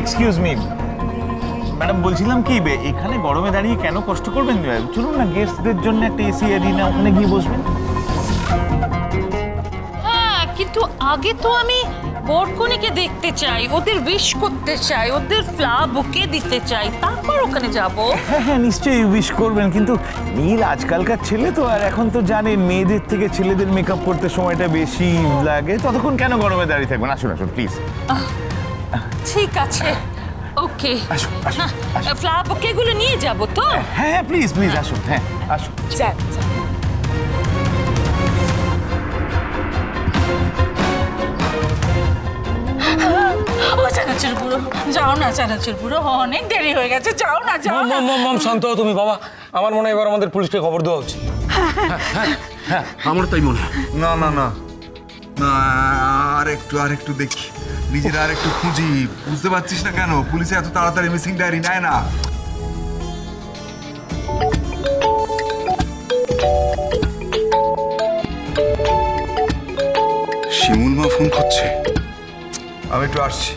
Excuse me madam, বলছিলাম কি এখানে গরমে দাঁড়িয়ে কেন কষ্ট করবেন? চলুন না গেস্টদের জন্য একটা এসি এরিনা, ওখানে গিয়ে বসবেন। হ্যাঁ, কিন্তু আগে তো আমি বরকনেকে দেখতে চাই, ওদের উইশ করতে চাই, ওদের ফ্লাওয়ার বুকে দিতে চাই, তারপর ওখানে যাব। হ্যাঁ হ্যাঁ, নিশ্চয়ই উইশ করবেন, কিন্তু নীল আজকালকার ছেলে তো, আর এখন তো জানেন মেয়েদের থেকে ছেলেদের মেকআপ করতে সময়টা বেশি লাগে। ততক্ষণ কেন গরমে দাঁড়িয়ে থাকবেন? আসুন আসুন প্লিজ। ঠিক আছে, ওকে। ফ্লাওয়ার বুকেগুলো নিয়ে যাব তো? হ্যাঁ হ্যাঁ প্লিজ প্লিজ আসুন। হ্যাঁ আসুন। চানাচুর বুড়ো, যাও না চানাচুর বুড়ো, অনেক দেরি হয়ে গেছে, যাও না যাও না। মম শান্ত হও তুমি বাবা, আমার মনে হয় এবার আমাদের পুলিশকে খবর দেওয়া উচিত। হ্যাঁ আমার তাই মনে হয়। না না না না, আর একটু দেখি, নিজের আর একটু খুঁজি। বুঝতে পারছিস না কেন পুলিশে এত তাড়াতাড়ি মিসিং ডায়েরি নেয় না? শিমুল মা ফোন করছে, আমি একটু আসছি।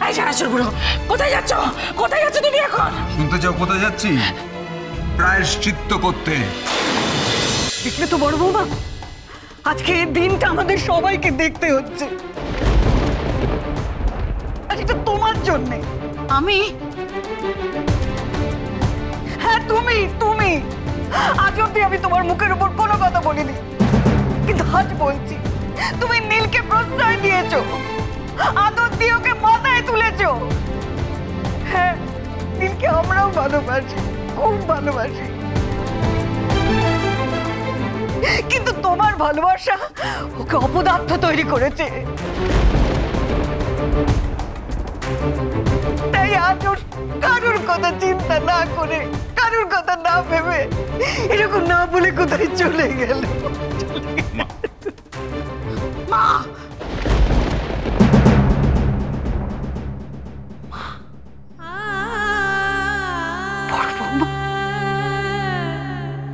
এই চানাচুর বুড়ো, কোথায় যাচ্ছ? কোথায় যাচ্ছ তুমি এখন? শুনতে চাও কোথায় যাচ্ছি? প্রায়শ্চিত্ত করতে। দেখলে তো বড় বৌমা, আজকে এই দিনটা আমাদের সবাইকে দেখতে হচ্ছে, আর এটা তোমার জন্যে। আমি? হ্যাঁ তুমি তুমি আজ অব্দি আমি তোমার মুখের উপর কোনো কথা বলিনি, কিন্তু আজ বলছি। তুমি নীলকে প্রশ্রয় দিয়েছো, আদর দিয়ে ওকে মাথায় তুলেছো। হ্যাঁ, নীলকে আমরাও ভালোবাসি, খুব ভালোবাসি, কিন্তু তোমার ভালোবাসা ওকে অপদার্থ তৈরি করেছে। তাই আজ ওর কারোর কথা চিন্তা না করে, কারোর কথা না ভেবে, এরকম না বলে কোথায় চলে গেল। মা,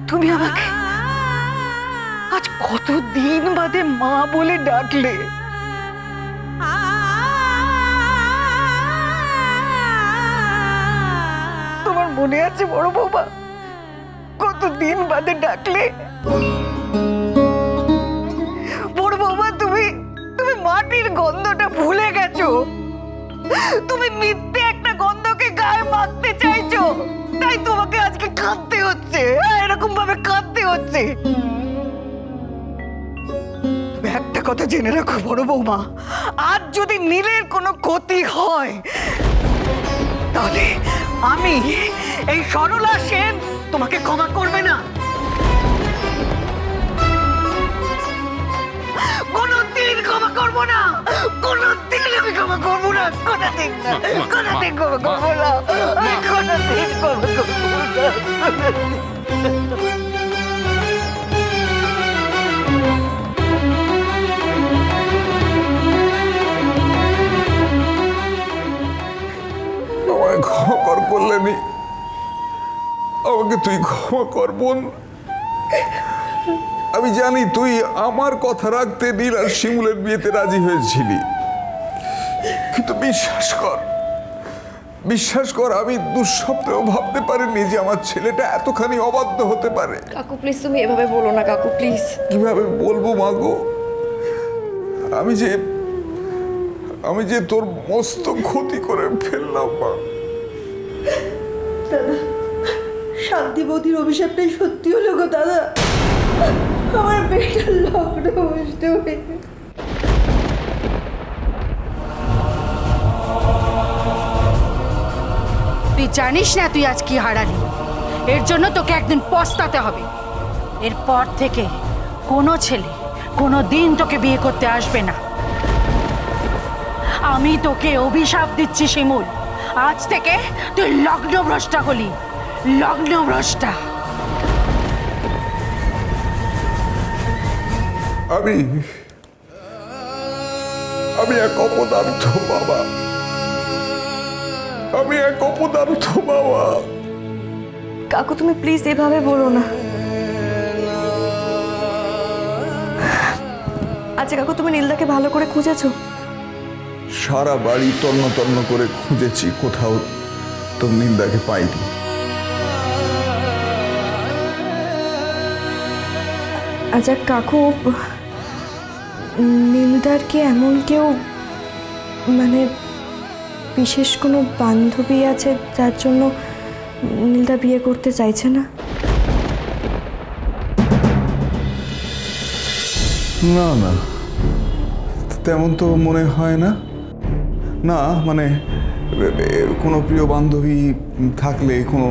তুমি আমাকে আজ কতদিন বাদে মা বলে ডাকলে। তোমার মনে আছে বড় বৌমা, কতদিন বাদে ডাকলে? বড় বৌমা, তুমি তুমি মাটির গন্ধটা ভুলে গেছো। তুমি মিথ্যে একটা গন্ধকে গায়ে মাখতে চাইছো, তাই তোমাকে আজকে কাঁদতে হচ্ছে, এরকম ভাবে কাঁদতে হচ্ছে। একটা কথা জেনে রাখো বড় বৌমা, আজ যদি নীলের কোনো ক্ষতি হয়, তাহলে আমি, এই সরলা সেন, তোমাকে ক্ষমা করবে না। কোনদিন ক্ষমা করবো না, কোনদিন আমি ক্ষমা করবো না, কোনদিন না, কোনদিন ক্ষমা করবো না, আমি কোনদিন ক্ষমা করবো না। আমায় ক্ষমা কর কল্যাণী, আমাকে তুই ক্ষমা কর বোন। আমি জানি তুই আমার কথা রাখতে নীল আর শিমুলের বিয়েতে রাজি হয়েছিলি, কিন্তু বিশ্বাস কর আমি দুঃস্বপ্নেও ভাবতে পারিনি যে আমার ছেলেটা এতখানি অবাধ্য হতে পারে। কাকু প্লিজ, তুমি এভাবে বলো না কাকু প্লিজ। কিভাবে বলবো মাগো, আমি যে তোর মস্ত ক্ষতি করে ফেললাম মা। দাদা, শান্তি বৌদির অভিশাপটাই সত্যি হলো গো দাদা, আমার বেটার লগ্ন বুঝতে হবে। তুই জানিস না তুই আজ কি হারালি, এর জন্য তোকে একদিন পস্তাতে হবে। এরপর থেকে কোনো ছেলে কোনো দিন তোকে বিয়ে করতে আসবে না। আমি তোকে অভিশাপ দিচ্ছি শিমুল, আজ থেকে তুই লগ্নভ্রষ্টা হলি, লগ্নভ্রষ্টা। আমি এক অপদার্থ বাবা, আমি এক অপদার্থ বাবা। কাকু তুমি প্লিজ এভাবে বলো না। আচ্ছা কাকু, তুমি নীলদাকে ভালো করে খুঁজেছো? সারা বাড়ি তন্ন তন্ন করে খুঁজেছি, কোথাও তোর নীলদাকে পাইনি। আচ্ছা কাকু, নীলদার কি এমন কেউ মানে বিশেষ কোনো বান্ধবী আছে যার জন্য নীলদা বিয়ে করতে চাইছে না? না না, তেমন তো মনে হয় না। না মানে কোনো প্রিয় বান্ধবী থাকলে, কোনো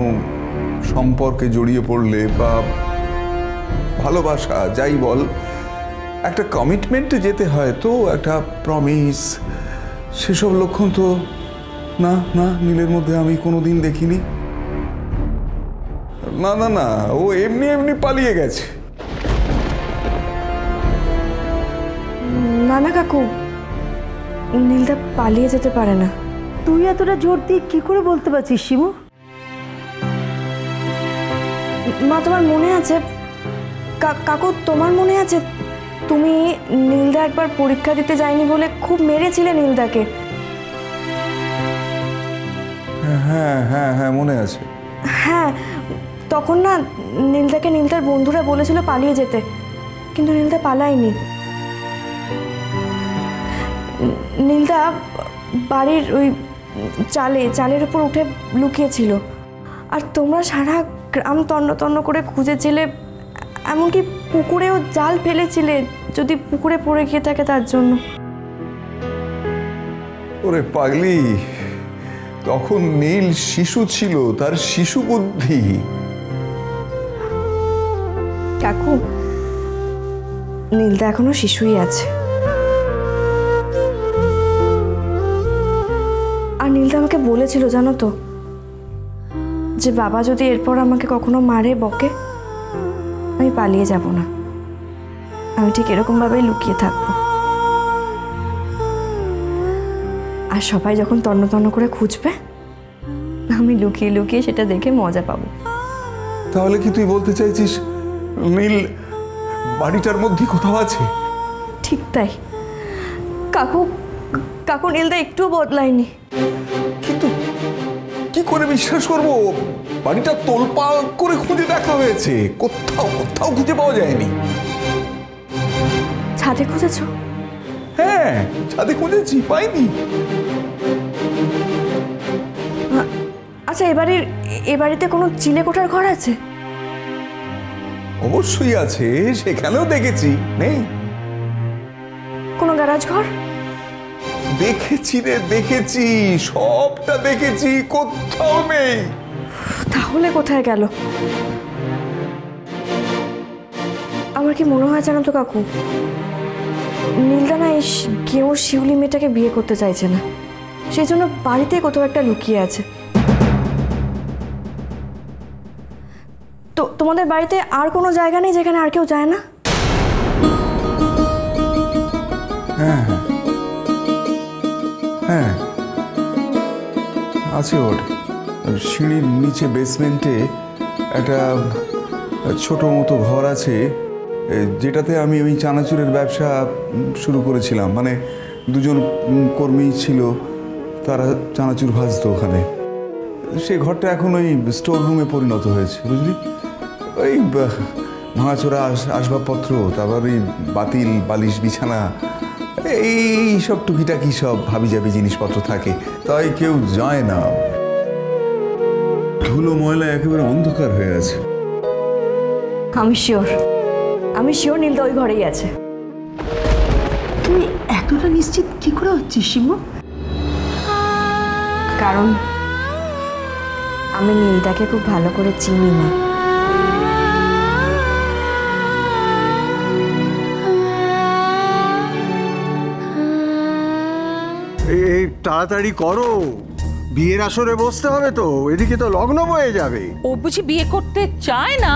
সম্পর্কে জড়িয়ে পড়লে বা ভালোবাসা যাই বল, একটা কমিটমেন্টে যেতে হয় তো, একটা প্রমিস, সেসব লক্ষণ তো না না নীলের মধ্যে আমি কোনোদিন দেখিনি। না না না, ও এমনি এমনি পালিয়ে গেছে। না না কাকু, নীলদা পালিয়ে যেতে পারে না। তুই এতটা জোর দিয়ে কি করে বলতে পারছিস শিমু? মা, তোমার মনে আছে? কাকু, তোমার মনে আছে তুমি নীলদা একবার পরীক্ষা দিতে যায়নি বলে খুব মেরেছিলে নীলদাকে? হ্যাঁ হ্যাঁ হ্যাঁ, মনে আছে। হ্যাঁ, তখন না নীলদাকে নীলদার বন্ধুরা বলেছিল পালিয়ে যেতে, কিন্তু নীলদা পালায়নি। নীলদা বাড়ির ওই চালের উপর উঠে লুকিয়েছিল, আর তোমরা সারা গ্রাম তন্ন তন্ন করে খুঁজেছিলে, এমনকি পুকুরেও জাল ফেলেছিলে যদি পুকুরে পড়ে গিয়ে থাকে তার জন্য। ওরে পাগলি, তখন নীল শিশু ছিল, তার শিশু বুদ্ধি। কাকু, নীলদা এখনো শিশুই আছে। আর নীলদা আমাকে বলেছিল জানো তো, যে বাবা যদি এরপর আমাকে কখনো মারে বকে, আমি পালিয়ে যাব না, আমি ঠিক এরকম ভাবেই লুকিয়ে থাকবো। আর সবাই যখন তন্ন তন্ন করে খুঁজবে, আমি লুকিয়ে লুকিয়ে সেটা দেখে মজা পাবো। তাহলে কি তুই বলতে চাইছিস নীল বাড়িটার মধ্যে কোথাও আছে? ঠিক তাই কাকু, কাকু নীলদা একটু বদলায়নি। কিন্তু কি করে বিশ্বাস করবো? বাড়িটা তোলপাড় করে খুঁজে দেখা হয়েছে, কোথাও কোথাও খুঁজে পাওয়া যায়নি। ছাদে খুঁজেছো? হ্যাঁ, ছাদে খুঁজেছি, পাইনি। আচ্ছা, এ বাড়িতে কোনো চিলে কোঠার ঘর আছে? অবশ্যই আছে, সেখানেও দেখেছি, নেই। কোনো গ্যারাজ ঘর? দেখেছি রে, দেখেছি, সবটা দেখেছি, কোথাও নেই। তাহলে কোথায় গেল? আমার কি মনে হয় জানো তো কাকু, নীলদা না কেউ শিউলি মেয়েটাকে বিয়ে করতে চাইছে না, সেই জন্য বাড়িতে কোথাও একটা লুকিয়ে আছে। তো তোমাদের বাড়িতে আর কোনো জায়গা নেই যেখানে আর কেউ যায় না? হ্যাঁ হ্যাঁ, আছে। ওর সিঁড়ির নিচে বেসমেন্টে একটা ছোট মতো ঘর আছে, যেটাতে আমি ওই চানাচুরের ব্যবসা শুরু করেছিলাম। মানে দুজন কর্মী ছিল, তারা চানাচুর ভাজতো ওখানে। সেই ঘরটা এখন ওই স্টোর রুমে পরিণত হয়েছে, বুঝলি। ওই ভাঙাচোরা আসবাবপত্র, তারপর ওই বাতিল বালিশ বিছানা, এই সব টুকিটাকি সব হাবিজাবি জিনিসপত্র থাকে, তাই কেউ যায় না। ধুলো ময়লা একেবারে অন্ধকার হয়ে আছে। আমি শিওর নীলদা ওই ঘরেই আছে। তুই এতটা নিশ্চিত কি করে হচ্ছিস শিমু? কারণ আমি নীলদাকে খুব ভালো করে চিনি না। এই তাড়াতাড়ি করো, বিয়ের আসরে বসতে হবে তো, এদিকে তো লগ্ন বয়ে যাবে। ও বুঝি বিয়ে করতে চায় না?